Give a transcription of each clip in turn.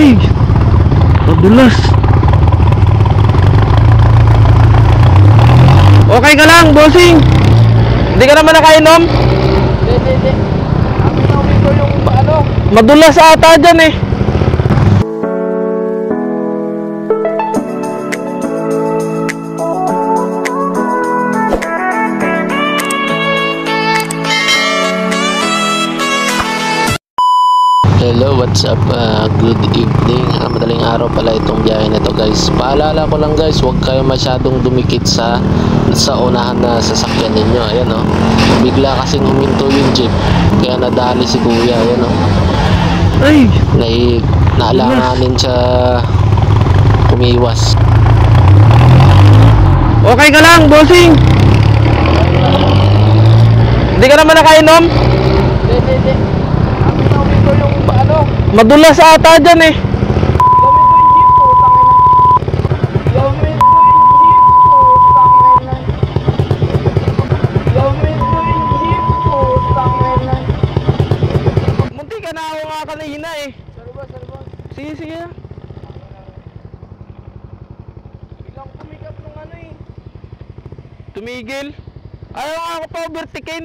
Ay! Madulas. Okay ka lang, bossing? Hindi ka naman nakainom? Hindi. Amin na umito yung ano. Madulas ata dyan eh. Hello, what's up? Good evening. Madaling araw pala itong biyahe na to, guys. Paalala ko lang, guys, huwag kayo masyadong dumikit sa unahan na sasakyan ninyo. Ayan o, bigla kasing huminto yung jeep, kaya nadali si kuya. Ayan o, Ay! naalanganin siya umiwas. Okay ka lang, bossing? Hindi ka naman nakainom? Hindi. Amin na umito yung ano. Madulas ata dyan eh. Gamit ko yung jeep ko, tangina. Gamit ko yung jeep ko, tangina. Munti ka na ako nga kanina eh. Sarba. Sige. Biglang kumikap nung ano eh. Tumigil. Ayaw nga ako pa overtaken.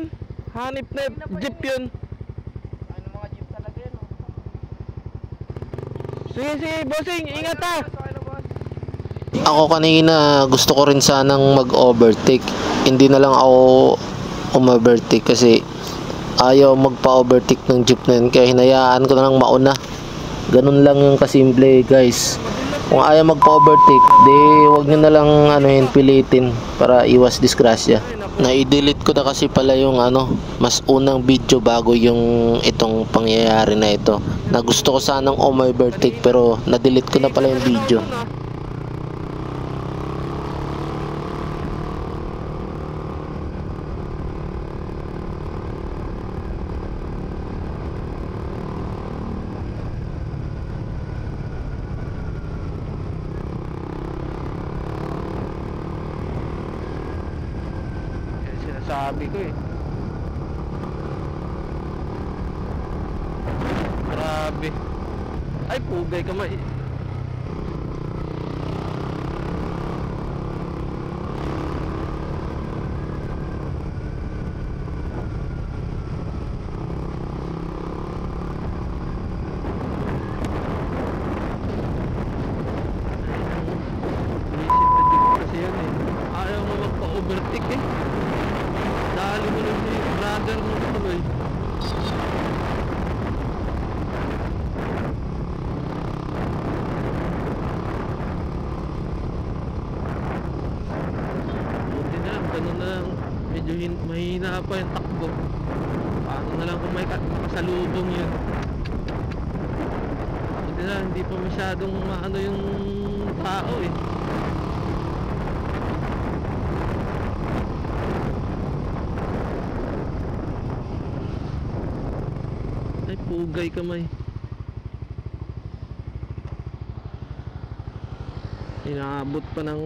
Hanip na jeep yun. Ano mga jeep talaga yun, oh. Sige, bossing. Ingat ha. Ako kanina gusto ko rin sanang mag-overtake. Hindi na lang ako umovertake kasi ayaw magpa-overtake ng jeep na yun, kaya hinayaan ko na lang mauna. Ganun lang yung kasimple, guys. Kung ayaw magpa-overtake, di wag nyo na lang pilitin para iwas disgrasya. Na-delete ko na kasi pala yung mas unang video bago yung itong pangyayari na ito. Na gusto ko sanang umovertake pero na-delete ko na pala yung video. Sabi ko eh. Grabe. Ay, pugay ka ma. Kasi yan eh. Ayaw mo magpa-overtake eh. Dali mo lang si brother mo tuloy. Buti na lang, ganun na lang. Medyo mahina pa yung takbo. Paano na lang kung may makasalubong yun. Buti na, hindi pa masyadong maano yung tao eh. Ay, pugay kamay. Inaabot pa ng